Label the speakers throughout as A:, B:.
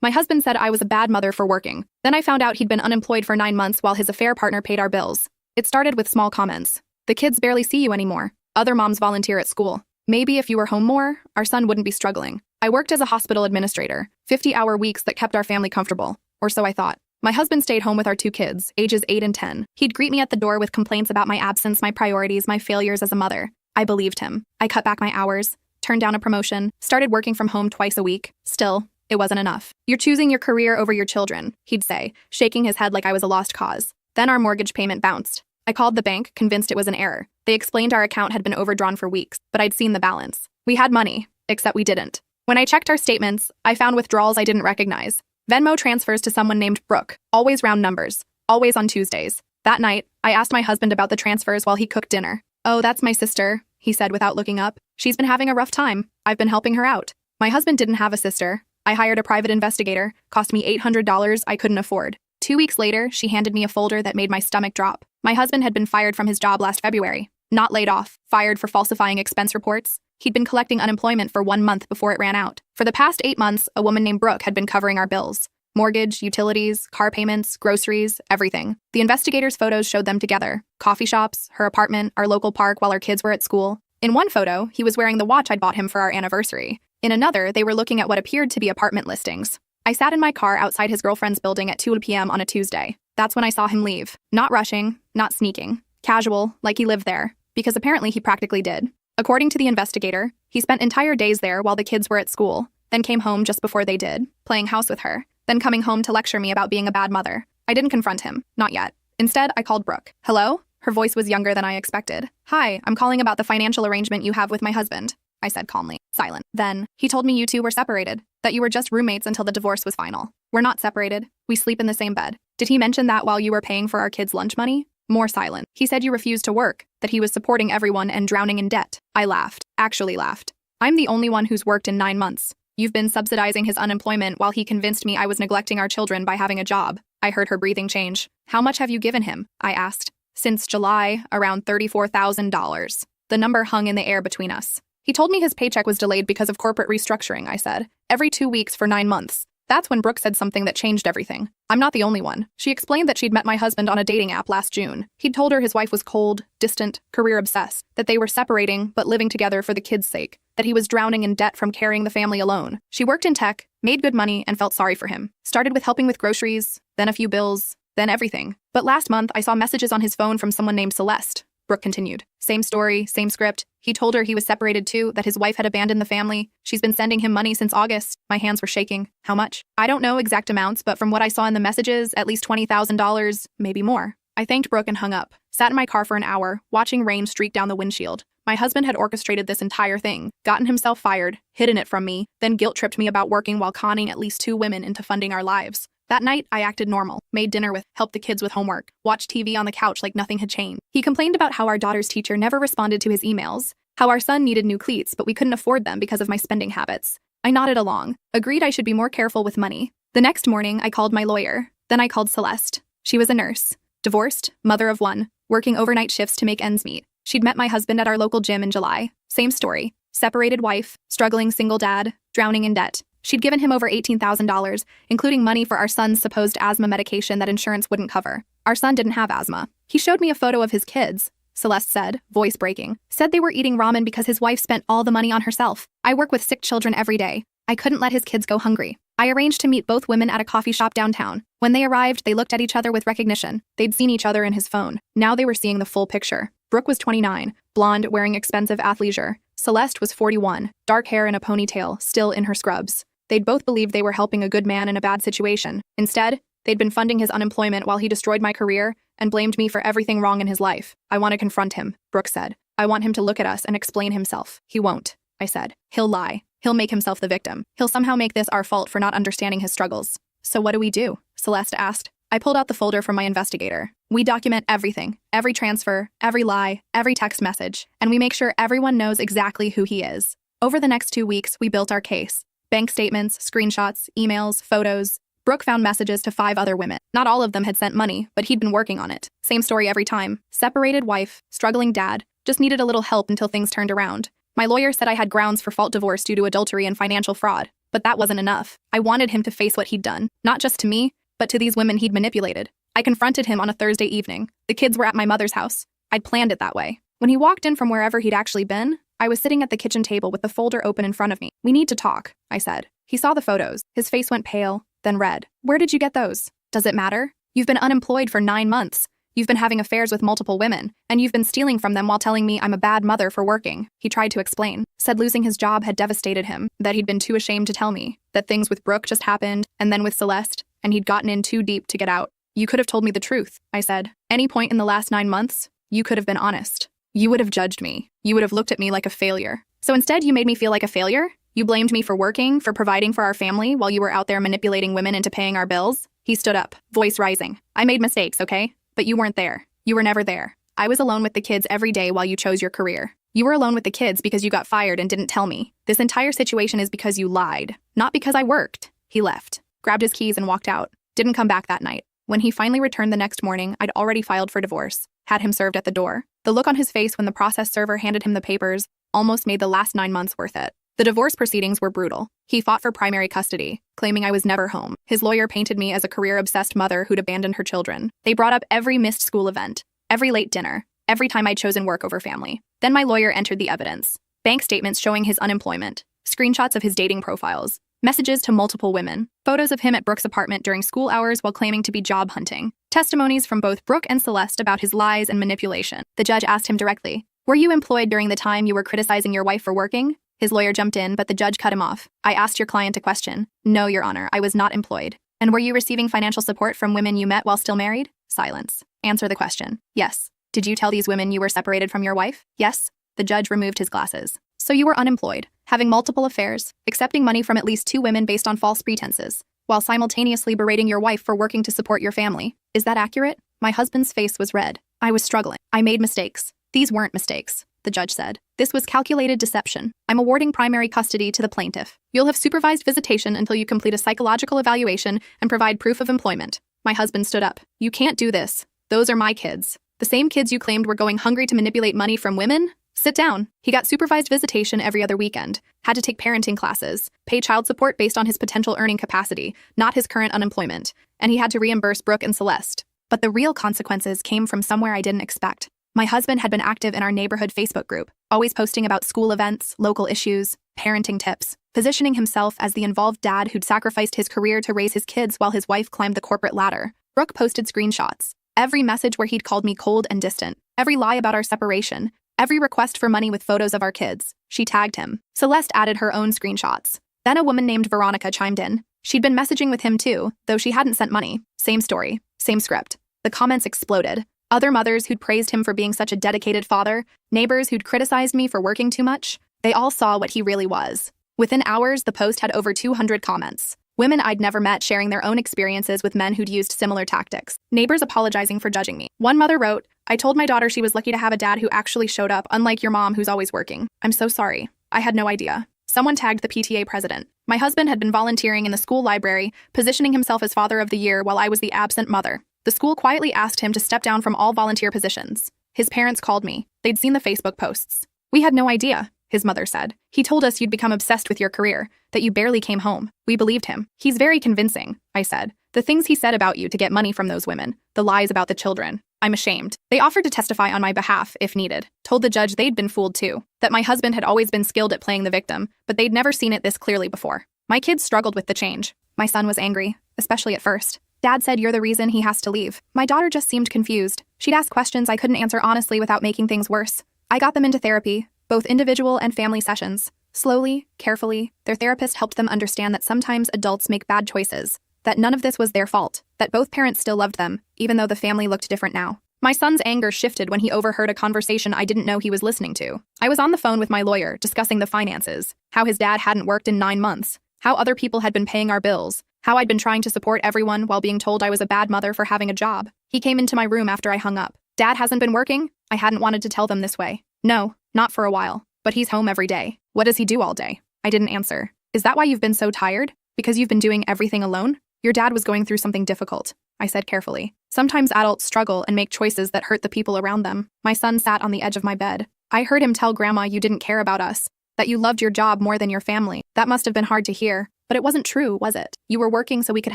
A: My husband said I was a bad mother for working. Then I found out he'd been unemployed for 9 months while his affair partner paid our bills. It started with small comments. The kids barely see you anymore. Other moms volunteer at school. Maybe if you were home more, our son wouldn't be struggling. I worked as a hospital administrator, 50-hour weeks that kept our family comfortable, or so I thought. My husband stayed home with our 2 kids, ages 8 and 10. He'd greet me at the door with complaints about my absence, my priorities, my failures as a mother. I believed him. I cut back my hours, turned down a promotion, started working from home twice a week. Still, it wasn't enough. You're choosing your career over your children, he'd say, shaking his head like I was a lost cause. Then our mortgage payment bounced. I called the bank, convinced it was an error. They explained our account had been overdrawn for weeks, but I'd seen the balance. We had money, except we didn't. When I checked our statements, I found withdrawals I didn't recognize. Venmo transfers to someone named Brooke, always round numbers, always on Tuesdays. That night, I asked my husband about the transfers while he cooked dinner. "Oh, that's my sister," he said without looking up. "She's been having a rough time. I've been helping her out." My husband didn't have a sister. I hired a private investigator, cost me $800 I couldn't afford. 2 weeks later, she handed me a folder that made my stomach drop. My husband had been fired from his job last February. Not laid off, fired for falsifying expense reports. He'd been collecting unemployment for 1 month before it ran out. For the past 8 months, a woman named Brooke had been covering our bills. Mortgage, utilities, car payments, groceries, everything. The investigators' photos showed them together. Coffee shops, her apartment, our local park while our kids were at school. In one photo, he was wearing the watch I'd bought him for our anniversary. In another, they were looking at what appeared to be apartment listings. I sat in my car outside his girlfriend's building at 2 p.m. on a Tuesday. That's when I saw him leave. Not rushing, not sneaking. Casual, like he lived there. Because apparently he practically did. According to the investigator, he spent entire days there while the kids were at school, then came home just before they did, playing house with her, then coming home to lecture me about being a bad mother. I didn't confront him, not yet. Instead, I called Brooke. "Hello?" Her voice was younger than I expected. "Hi, I'm calling about the financial arrangement you have with my husband," I said calmly. Silent. Then, "He told me you two were separated, that you were just roommates until the divorce was final." "We're not separated. We sleep in the same bed." "Did he mention that while you were paying for our kids' lunch money?" More silent. "He said you refused to work, that he was supporting everyone and drowning in debt." I laughed. Actually laughed. "I'm the only one who's worked in 9 months. You've been subsidizing his unemployment while he convinced me I was neglecting our children by having a job." I heard her breathing change. "How much have you given him?" I asked. "Since July, around $34,000. The number hung in the air between us. "He told me his paycheck was delayed because of corporate restructuring," I said. "Every 2 weeks for 9 months. That's when Brooke said something that changed everything. I'm not the only one. She explained that she'd met my husband on a dating app last June. He'd told her his wife was cold, distant, career-obsessed, that they were separating but living together for the kids' sake, that he was drowning in debt from carrying the family alone. She worked in tech, made good money, and felt sorry for him. Started with helping with groceries, then a few bills, then everything. But last month, I saw messages on his phone from someone named Celeste." Brooke continued. "Same story, same script. He told her he was separated too, that his wife had abandoned the family. She's been sending him money since August." My hands were shaking. "How much?" "I don't know exact amounts, but from what I saw in the messages, at least $20,000, maybe more." I thanked Brooke and hung up. Sat in my car for an hour, watching rain streak down the windshield. My husband had orchestrated this entire thing, gotten himself fired, hidden it from me, then guilt-tripped me about working while conning at least 2 women into funding our lives. That night, I acted normal, made dinner with, helped the kids with homework, watched TV on the couch like nothing had changed. He complained about how our daughter's teacher never responded to his emails, how our son needed new cleats but we couldn't afford them because of my spending habits. I nodded along, agreed I should be more careful with money. The next morning, I called my lawyer. Then I called Celeste. She was a nurse, divorced, mother of 1, working overnight shifts to make ends meet. She'd met my husband at our local gym in July. Same story. Separated wife, struggling single dad, drowning in debt. She'd given him over $18,000, including money for our son's supposed asthma medication that insurance wouldn't cover. Our son didn't have asthma. He showed me a photo of his kids, Celeste said, voice breaking. Said they were eating ramen because his wife spent all the money on herself. "I work with sick children every day. I couldn't let his kids go hungry. I arranged to meet both women at a coffee shop downtown. When they arrived, they looked at each other with recognition. They'd seen each other in his phone. Now they were seeing the full picture. Brooke was 29, blonde, wearing expensive athleisure. Celeste was 41, dark hair in a ponytail, still in her scrubs. They'd both believed they were helping a good man in a bad situation. Instead, they'd been funding his unemployment while he destroyed my career and blamed me for everything wrong in his life. "I want to confront him," Brooke said. "I want him to look at us and explain himself." "He won't," I said. "He'll lie. He'll make himself the victim. He'll somehow make this our fault for not understanding his struggles." "So what do we do?" Celeste asked. I pulled out the folder from my investigator. "We document everything, every transfer, every lie, every text message, and we make sure everyone knows exactly who he is." Over the next 2 weeks, we built our case. Bank statements, screenshots, emails, photos. Brooke found messages to 5 other women. Not all of them had sent money, but he'd been working on it. Same story every time. Separated wife, struggling dad, just needed a little help until things turned around. My lawyer said I had grounds for fault divorce due to adultery and financial fraud. But that wasn't enough. I wanted him to face what he'd done, not just to me, but to these women he'd manipulated. I confronted him on a Thursday evening. The kids were at my mother's house. I'd planned it that way. When he walked in from wherever he'd actually been, I was sitting at the kitchen table with the folder open in front of me. "We need to talk," I said. He saw the photos. His face went pale, then red. "Where did you get those? Does it matter? You've been unemployed for 9 months. You've been having affairs with multiple women, and you've been stealing from them while telling me I'm a bad mother for working." He tried to explain, said losing his job had devastated him, that he'd been too ashamed to tell me, that things with Brooke just happened, and then with Celeste, and he'd gotten in too deep to get out. "You could have told me the truth," I said. "Any point in the last 9 months, you could have been honest. You would have judged me. You would have looked at me like a failure. So instead, you made me feel like a failure? You blamed me for working, for providing for our family, while you were out there manipulating women into paying our bills?" He stood up, voice rising. "I made mistakes, okay? But you weren't there. You were never there. I was alone with the kids every day while you chose your career. You were alone with the kids because you got fired and didn't tell me. This entire situation is because you lied, not because I worked." He left, grabbed his keys and walked out. Didn't come back that night. When he finally returned the next morning, I'd already filed for divorce, had him served at the door. The look on his face when the process server handed him the papers almost made the last 9 months worth it. The divorce proceedings were brutal. He fought for primary custody, claiming I was never home. His lawyer painted me as a career-obsessed mother who'd abandoned her children. They brought up every missed school event, every late dinner, every time I'd chosen work over family. Then my lawyer entered the evidence. Bank statements showing his unemployment, screenshots of his dating profiles, messages to multiple women, photos of him at Brooke's apartment during school hours while claiming to be job hunting, testimonies from both Brooke and Celeste about his lies and manipulation. The judge asked him directly, "Were you employed during the time you were criticizing your wife for working?" His lawyer jumped in, but the judge cut him off. "I asked your client a question. No, Your Honor, I was not employed." "And were you receiving financial support from women you met while still married?" Silence. "Answer the question." "Yes." "Did you tell these women you were separated from your wife?" "Yes." The judge removed his glasses. "So you were unemployed, having multiple affairs, accepting money from at least 2 women based on false pretenses, while simultaneously berating your wife for working to support your family. Is that accurate?" My husband's face was red. "I was struggling. I made mistakes." "These weren't mistakes," the judge said. "This was calculated deception. I'm awarding primary custody to the plaintiff. You'll have supervised visitation until you complete a psychological evaluation and provide proof of employment." My husband stood up. "You can't do this. Those are my kids. The same kids you claimed were going hungry to manipulate money from women? Sit down." He got supervised visitation every other weekend, had to take parenting classes, pay child support based on his potential earning capacity, not his current unemployment, and he had to reimburse Brooke and Celeste. But the real consequences came from somewhere I didn't expect. My husband had been active in our neighborhood Facebook group, always posting about school events, local issues, parenting tips, positioning himself as the involved dad who'd sacrificed his career to raise his kids while his wife climbed the corporate ladder. Brooke posted screenshots, every message where he'd called me cold and distant, every lie about our separation, every request for money with photos of our kids. She tagged him. Celeste added her own screenshots. Then a woman named Veronica chimed in. She'd been messaging with him too, though she hadn't sent money. Same story, same script. The comments exploded. Other mothers who'd praised him for being such a dedicated father, neighbors who'd criticized me for working too much, they all saw what he really was. Within hours, the post had over 200 comments. Women I'd never met sharing their own experiences with men who'd used similar tactics. Neighbors apologizing for judging me. One mother wrote, "I told my daughter she was lucky to have a dad who actually showed up, unlike your mom who's always working. I'm so sorry. I had no idea." Someone tagged the PTA president. My husband had been volunteering in the school library, positioning himself as father of the year while I was the absent mother. The school quietly asked him to step down from all volunteer positions. His parents called me. They'd seen the Facebook posts. "We had no idea," his mother said. "He told us you'd become obsessed with your career, that you barely came home. We believed him." "He's very convincing," I said. "The things he said about you to get money from those women, the lies about the children. I'm ashamed." They offered to testify on my behalf if needed, told the judge they'd been fooled too, that my husband had always been skilled at playing the victim, but they'd never seen it this clearly before. My kids struggled with the change. My son was angry, especially at first. "Dad said you're the reason he has to leave." My daughter just seemed confused. She'd ask questions I couldn't answer honestly without making things worse. I got them into therapy, both individual and family sessions. Slowly, carefully, their therapist helped them understand that sometimes adults make bad choices, that none of this was their fault, that both parents still loved them, even though the family looked different now. My son's anger shifted when he overheard a conversation I didn't know he was listening to. I was on the phone with my lawyer discussing the finances, how his dad hadn't worked in 9 months, how other people had been paying our bills, how I'd been trying to support everyone while being told I was a bad mother for having a job. He came into my room after I hung up. "Dad hasn't been working?" I hadn't wanted to tell them this way. "No, not for a while. But he's home every day." "What does he do all day?" I didn't answer. "Is that why you've been so tired? Because you've been doing everything alone?" "Your dad was going through something difficult," I said carefully. "Sometimes adults struggle and make choices that hurt the people around them." My son sat on the edge of my bed. "I heard him tell Grandma you didn't care about us, that you loved your job more than your family. That must have been hard to hear." But it wasn't true, was it? You were working so we could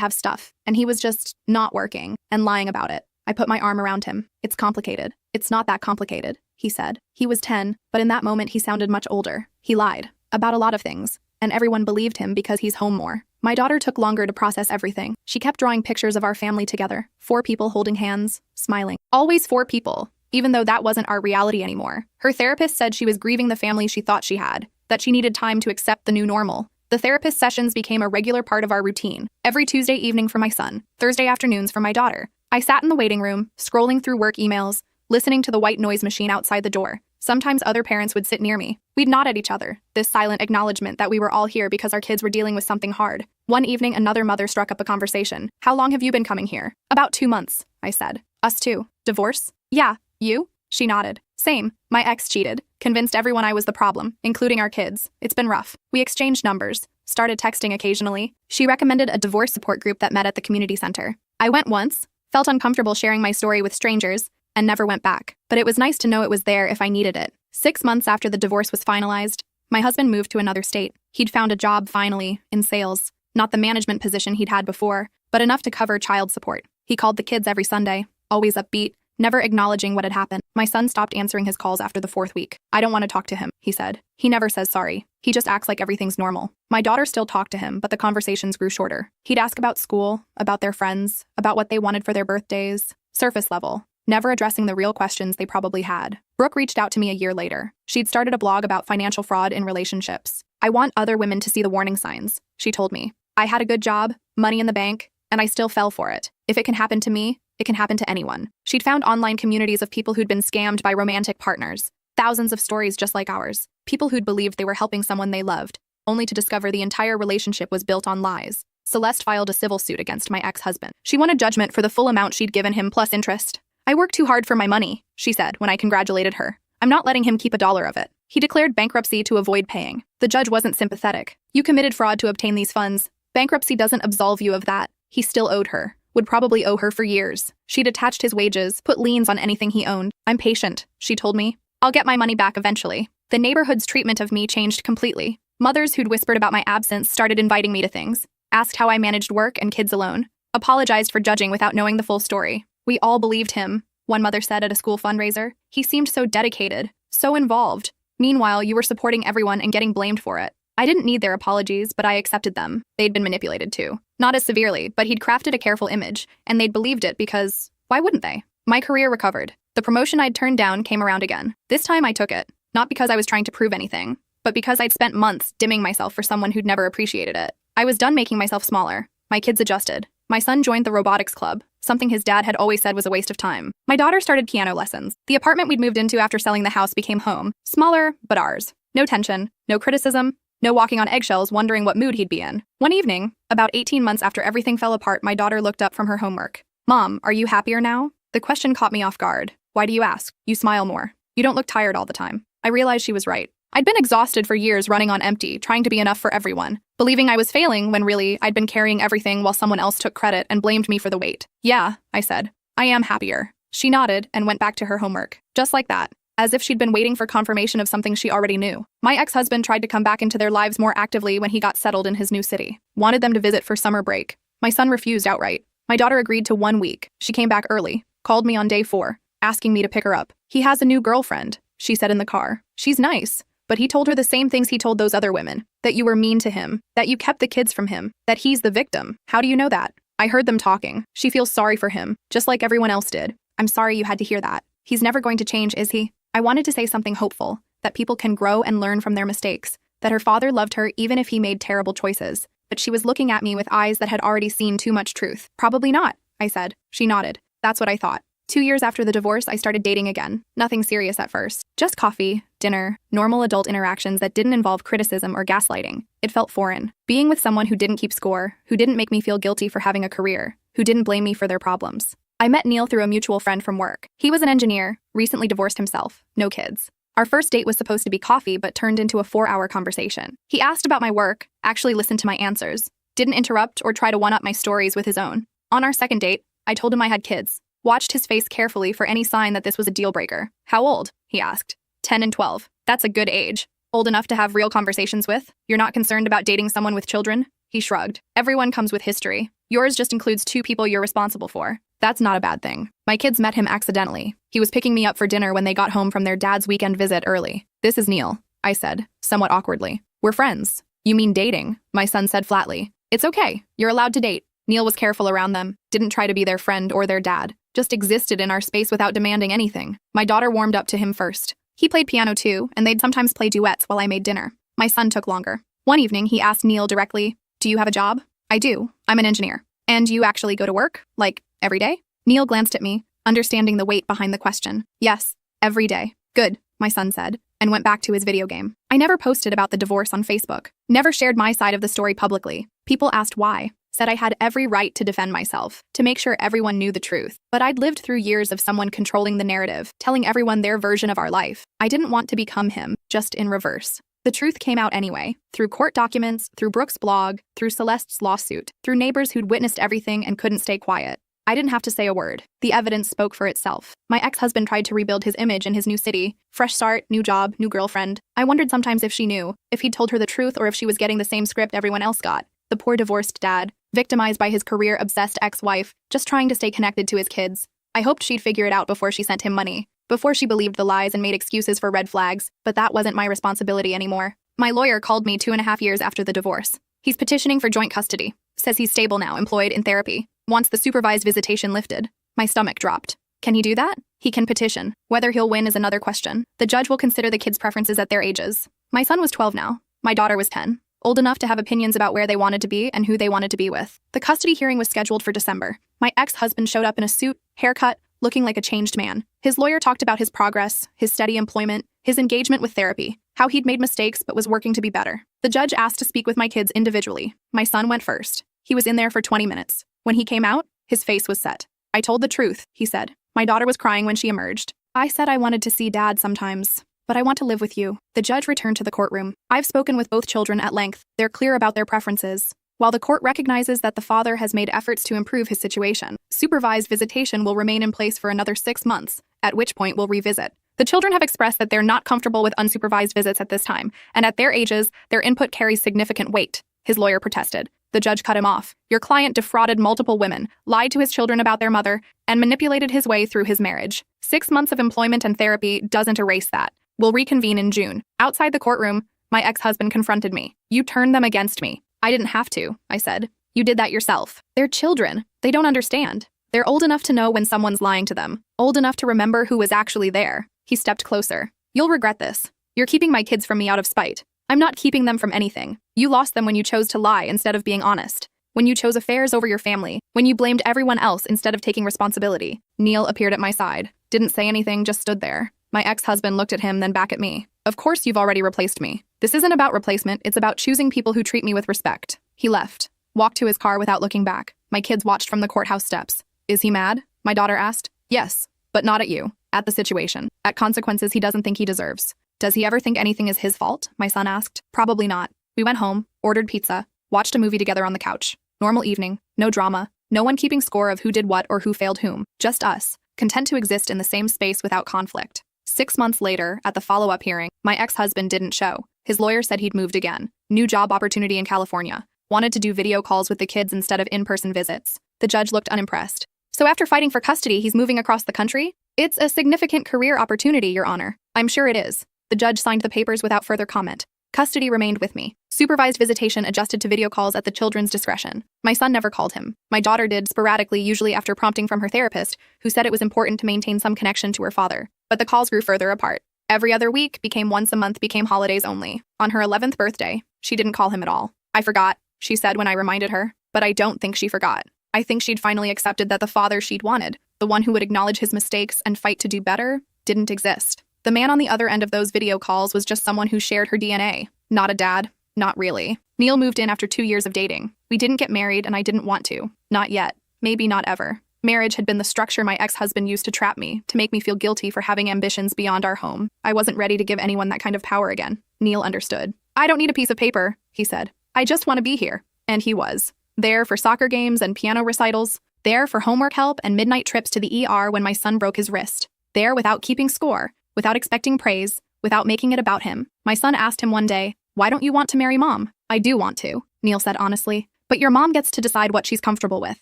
A: have stuff, and he was just not working and lying about it. I put my arm around him. It's complicated. It's not that complicated, he said. He was 10, but in that moment he sounded much older. He lied about a lot of things, and everyone believed him because he's home more. My daughter took longer to process everything. She kept drawing pictures of our family together. 4 people holding hands, smiling. Always 4 people, even though that wasn't our reality anymore. Her therapist said she was grieving the family she thought she had, that she needed time to accept the new normal. The therapist sessions became a regular part of our routine. Every Tuesday evening for my son, Thursday afternoons for my daughter. I sat in the waiting room, scrolling through work emails, listening to the white noise machine outside the door. Sometimes other parents would sit near me. We'd nod at each other, this silent acknowledgement that we were all here because our kids were dealing with something hard. One evening, another mother struck up a conversation. How long have you been coming here? About 2 months, I said. Us too. Divorce? Yeah. You? She nodded. Same. My ex cheated. Convinced everyone I was the problem, including our kids. It's been rough. We exchanged numbers. Started texting occasionally. She recommended a divorce support group that met at the community center. I went once, felt uncomfortable sharing my story with strangers, and never went back. But it was nice to know it was there if I needed it. 6 months after the divorce was finalized, my husband moved to another state. He'd found a job, finally, in sales. Not the management position he'd had before, but enough to cover child support. He called the kids every Sunday, always upbeat, never acknowledging what had happened. My son stopped answering his calls after the 4th week. I don't want to talk to him, he said. He never says sorry. He just acts like everything's normal. My daughter still talked to him, but the conversations grew shorter. He'd ask about school, about their friends, about what they wanted for their birthdays. Surface level, never addressing the real questions they probably had. Brooke reached out to me a year later. She'd started a blog about financial fraud in relationships. I want other women to see the warning signs, she told me. I had a good job, money in the bank, and I still fell for it. If it can happen to me, it can happen to anyone. She'd found online communities of people who'd been scammed by romantic partners. Thousands of stories just like ours. People who'd believed they were helping someone they loved, only to discover the entire relationship was built on lies. Celeste filed a civil suit against my ex-husband. She wanted judgment for the full amount she'd given him plus interest. I work too hard for my money, she said when I congratulated her. I'm not letting him keep a dollar of it. He declared bankruptcy to avoid paying. The judge wasn't sympathetic. You committed fraud to obtain these funds. Bankruptcy doesn't absolve you of that. He still owed her. Would probably owe her for years. She'd attached his wages, put liens on anything he owned. I'm patient, she told me. I'll get my money back eventually. The neighborhood's treatment of me changed completely. Mothers who'd whispered about my absence started inviting me to things, asked how I managed work and kids alone, apologized for judging without knowing the full story. We all believed him, one mother said at a school fundraiser. He seemed so dedicated, so involved. Meanwhile, you were supporting everyone and getting blamed for it. I didn't need their apologies, but I accepted them. They'd been manipulated too. Not as severely, but he'd crafted a careful image, and they'd believed it because, why wouldn't they? My career recovered. The promotion I'd turned down came around again. This time I took it, not because I was trying to prove anything, but because I'd spent months dimming myself for someone who'd never appreciated it. I was done making myself smaller. My kids adjusted. My son joined the robotics club, something his dad had always said was a waste of time. My daughter started piano lessons. The apartment we'd moved into after selling the house became home. Smaller, but ours. No tension, no criticism, no walking on eggshells wondering what mood he'd be in. One evening, about 18 months after everything fell apart, my daughter looked up from her homework. Mom, are you happier now? The question caught me off guard. Why do you ask? You smile more. You don't look tired all the time. I realized she was right. I'd been exhausted for years running on empty, trying to be enough for everyone, believing I was failing when really I'd been carrying everything while someone else took credit and blamed me for the weight. Yeah, I said. I am happier. She nodded and went back to her homework. Just like that. As if she'd been waiting for confirmation of something she already knew. My ex-husband tried to come back into their lives more actively when he got settled in his new city. Wanted them to visit for summer break. My son refused outright. My daughter agreed to 1 week. She came back early, called me on day 4, asking me to pick her up. He has a new girlfriend, she said in the car. She's nice, but he told her the same things he told those other women. That you were mean to him, that you kept the kids from him, that he's the victim. How do you know that? I heard them talking. She feels sorry for him, just like everyone else did. I'm sorry you had to hear that. He's never going to change, is he? I wanted to say something hopeful, that people can grow and learn from their mistakes, that her father loved her even if he made terrible choices. But she was looking at me with eyes that had already seen too much truth. Probably not, I said. She nodded. That's what I thought. 2 years after the divorce, I started dating again. Nothing serious at first. Just coffee, dinner, normal adult interactions that didn't involve criticism or gaslighting. It felt foreign. Being with someone who didn't keep score, who didn't make me feel guilty for having a career, who didn't blame me for their problems. I met Neil through a mutual friend from work. He was an engineer, recently divorced himself, no kids. Our first date was supposed to be coffee, but turned into a 4-hour conversation. He asked about my work, actually listened to my answers, didn't interrupt or try to one-up my stories with his own. On our second date, I told him I had kids. Watched his face carefully for any sign that this was a deal breaker. How old? He asked. 10 and 12. That's a good age. Old enough to have real conversations with? You're not concerned about dating someone with children? He shrugged. Everyone comes with history. Yours just includes 2 people you're responsible for. That's not a bad thing. My kids met him accidentally. He was picking me up for dinner when they got home from their dad's weekend visit early. This is Neil, I said, somewhat awkwardly. We're friends. You mean dating? My son said flatly. It's okay. You're allowed to date. Neil was careful around them, didn't try to be their friend or their dad, just existed in our space without demanding anything. My daughter warmed up to him first. He played piano too, and they'd sometimes play duets while I made dinner. My son took longer. One evening, he asked Neil directly, "Do you have a job?" "I do. I'm an engineer." "And you actually go to work? Like, every day?" Neil glanced at me, understanding the weight behind the question. "Yes, every day." "Good," my son said, and went back to his video game. I never posted about the divorce on Facebook, never shared my side of the story publicly. People asked why, said I had every right to defend myself, to make sure everyone knew the truth. But I'd lived through years of someone controlling the narrative, telling everyone their version of our life. I didn't want to become him, just in reverse. The truth came out anyway, through court documents, through Brooke's blog, through Celeste's lawsuit, through neighbors who'd witnessed everything and couldn't stay quiet. I didn't have to say a word. The evidence spoke for itself. My ex-husband tried to rebuild his image in his new city. Fresh start, new job, new girlfriend. I wondered sometimes if she knew, if he'd told her the truth or if she was getting the same script everyone else got. The poor divorced dad, victimized by his career-obsessed ex-wife, just trying to stay connected to his kids. I hoped she'd figure it out before she sent him money, before she believed the lies and made excuses for red flags, but that wasn't my responsibility anymore. My lawyer called me 2.5 years after the divorce. He's petitioning for joint custody. Says he's stable now, employed, in therapy. Wants the supervised visitation lifted. My stomach dropped. Can he do that? He can petition. Whether he'll win is another question. The judge will consider the kids' preferences at their ages. My son was 12 now. My daughter was 10. Old enough to have opinions about where they wanted to be and who they wanted to be with. The custody hearing was scheduled for December. My ex-husband showed up in a suit, haircut, looking like a changed man. His lawyer talked about his progress, his steady employment, his engagement with therapy, how he'd made mistakes but was working to be better. The judge asked to speak with my kids individually. My son went first. He was in there for 20 minutes. When he came out, his face was set. "I told the truth," he said. "My daughter was crying when she emerged. I said I wanted to see Dad sometimes, but I want to live with you." The judge returned to the courtroom. "I've spoken with both children at length. They're clear about their preferences. While the court recognizes that the father has made efforts to improve his situation, supervised visitation will remain in place for another 6 months, at which point we'll revisit. The children have expressed that they're not comfortable with unsupervised visits at this time, and at their ages, their input carries significant weight." His lawyer protested. The judge cut him off. "Your client defrauded multiple women, lied to his children about their mother, and manipulated his way through his marriage. 6 months of employment and therapy doesn't erase that. We'll reconvene in June." Outside the courtroom, my ex-husband confronted me. "You turned them against me." "I didn't have to," I said. "You did that yourself. They're children. They don't understand. They're old enough to know when someone's lying to them, old enough to remember who was actually there." He stepped closer. "You'll regret this. You're keeping my kids from me out of spite. I'm not keeping them from anything. You lost them when you chose to lie instead of being honest. When you chose affairs over your family. When you blamed everyone else instead of taking responsibility." Neil appeared at my side. Didn't say anything, just stood there. My ex-husband looked at him, then back at me. "Of course you've already replaced me. This isn't about replacement, it's about choosing people who treat me with respect." He left, walked to his car without looking back. My kids watched from the courthouse steps. "Is he mad?" my daughter asked. "Yes, but not at you. At the situation. At consequences he doesn't think he deserves." "Does he ever think anything is his fault?" my son asked. "Probably not." We went home, ordered pizza, watched a movie together on the couch. Normal evening, no drama, no one keeping score of who did what or who failed whom. Just us, content to exist in the same space without conflict. 6 months later, at the follow-up hearing, my ex-husband didn't show. His lawyer said he'd moved again. New job opportunity in California. Wanted to do video calls with the kids instead of in-person visits. The judge looked unimpressed. "So after fighting for custody, he's moving across the country? It's a significant career opportunity, Your Honor." "I'm sure it is." The judge signed the papers without further comment. Custody remained with me. Supervised visitation adjusted to video calls at the children's discretion. My son never called him. My daughter did, sporadically, usually after prompting from her therapist, who said it was important to maintain some connection to her father. But the calls grew further apart. Every other week became once a month, became holidays only. On her 11th birthday, she didn't call him at all. "I forgot," she said when I reminded her. But I don't think she forgot. I think she'd finally accepted that the father she'd wanted, the one who would acknowledge his mistakes and fight to do better, didn't exist. The man on the other end of those video calls was just someone who shared her DNA. Not a dad. Not really. Neil moved in after 2 years of dating. We didn't get married and I didn't want to. Not yet. Maybe not ever. Marriage had been the structure my ex-husband used to trap me, to make me feel guilty for having ambitions beyond our home. I wasn't ready to give anyone that kind of power again. Neil understood. "I don't need a piece of paper," he said. "I just want to be here." And he was. There for soccer games and piano recitals. There for homework help and midnight trips to the ER when my son broke his wrist. There without keeping score, without expecting praise, without making it about him. My son asked him one day, "Why don't you want to marry Mom?" "I do want to. Neil said honestly. But your mom gets to decide what she's comfortable with,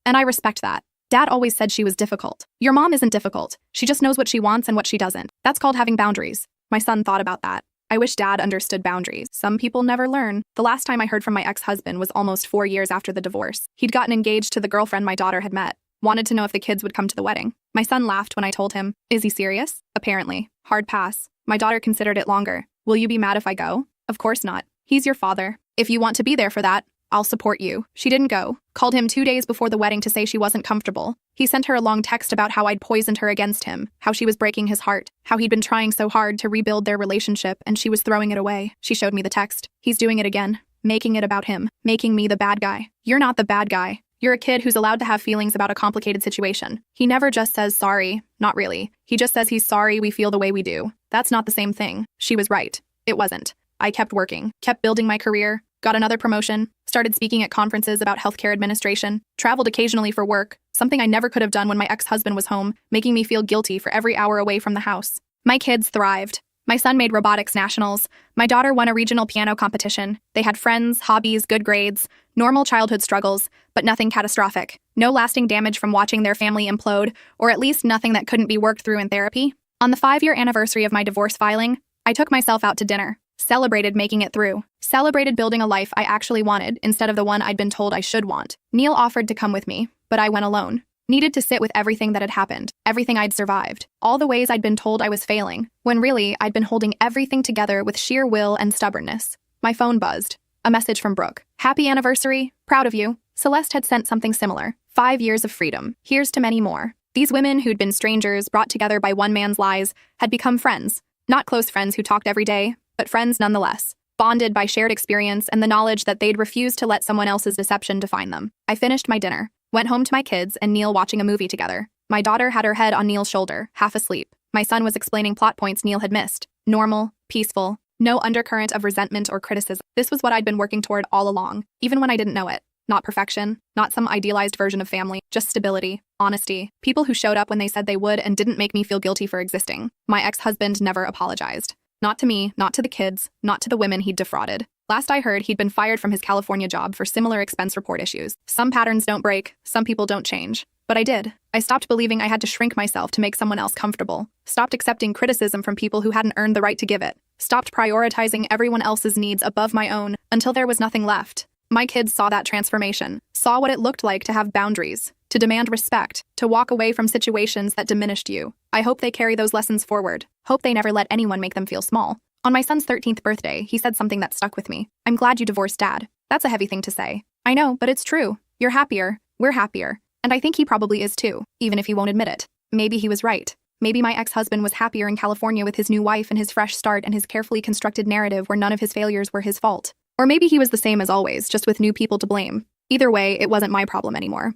A: and I respect that. Dad always said she was difficult. Your mom isn't difficult. She just knows what she wants and what she doesn't. That's called having boundaries. My son thought about that. I wish Dad understood boundaries. Some people never learn. The last time I heard from my ex-husband was almost 4 years after the divorce. He'd gotten engaged to the girlfriend my daughter had met. Wanted to know if the kids would come to the wedding. My son laughed when I told him. Is he serious? Apparently. Hard pass. My daughter considered it longer. Will you be mad if I go? Of course not. He's your father. If you want to be there for that, I'll support you. She didn't go. Called him 2 days before the wedding to say she wasn't comfortable. He sent her a long text about how I'd poisoned her against him, how she was breaking his heart, how he'd been trying so hard to rebuild their relationship and she was throwing it away. She showed me the text. He's doing it again. Making it about him. Making me the bad guy. You're not the bad guy. You're a kid who's allowed to have feelings about a complicated situation. He never just says sorry. Not really. He just says he's sorry we feel the way we do. That's not the same thing. She was right. It wasn't. I kept working, kept building my career, got another promotion, started speaking at conferences about healthcare administration, traveled occasionally for work, something I never could have done when my ex-husband was home, making me feel guilty for every hour away from the house. My kids thrived. My son made robotics nationals. My daughter won a regional piano competition. They had friends, hobbies, good grades, normal childhood struggles, but nothing catastrophic. No lasting damage from watching their family implode, or at least nothing that couldn't be worked through in therapy. On the 5-year anniversary of my divorce filing, I took myself out to dinner. Celebrated making it through. Celebrated building a life I actually wanted instead of the one I'd been told I should want. Neil offered to come with me, but I went alone. Needed to sit with everything that had happened, everything I'd survived, all the ways I'd been told I was failing, when really I'd been holding everything together with sheer will and stubbornness. My phone buzzed. A message from Brooke. Happy anniversary. Proud of you. Celeste had sent something similar. 5 years of freedom. Here's to many more. These women who'd been strangers brought together by one man's lies had become friends. Not close friends who talked every day, but friends nonetheless, bonded by shared experience and the knowledge that they'd refuse to let someone else's deception define them. I finished my dinner, went home to my kids and Neil watching a movie together. My daughter had her head on Neil's shoulder, half asleep. My son was explaining plot points Neil had missed. Normal, peaceful, no undercurrent of resentment or criticism. This was what I'd been working toward all along, even when I didn't know it. Not perfection, not some idealized version of family, just stability, honesty, people who showed up when they said they would and didn't make me feel guilty for existing. My ex-husband never apologized. Not to me, not to the kids, not to the women he'd defrauded. Last I heard, he'd been fired from his California job for similar expense report issues. Some patterns don't break, some people don't change. But I did. I stopped believing I had to shrink myself to make someone else comfortable. Stopped accepting criticism from people who hadn't earned the right to give it. Stopped prioritizing everyone else's needs above my own until there was nothing left. My kids saw that transformation, saw what it looked like to have boundaries, to demand respect, to walk away from situations that diminished you. I hope they carry those lessons forward. Hope they never let anyone make them feel small. On my son's 13th birthday, he said something that stuck with me. I'm glad you divorced Dad. That's a heavy thing to say. I know, but it's true. You're happier. We're happier. And I think he probably is too, even if he won't admit it. Maybe he was right. Maybe my ex-husband was happier in California with his new wife and his fresh start and his carefully constructed narrative where none of his failures were his fault. Or maybe he was the same as always, just with new people to blame. Either way, it wasn't my problem anymore.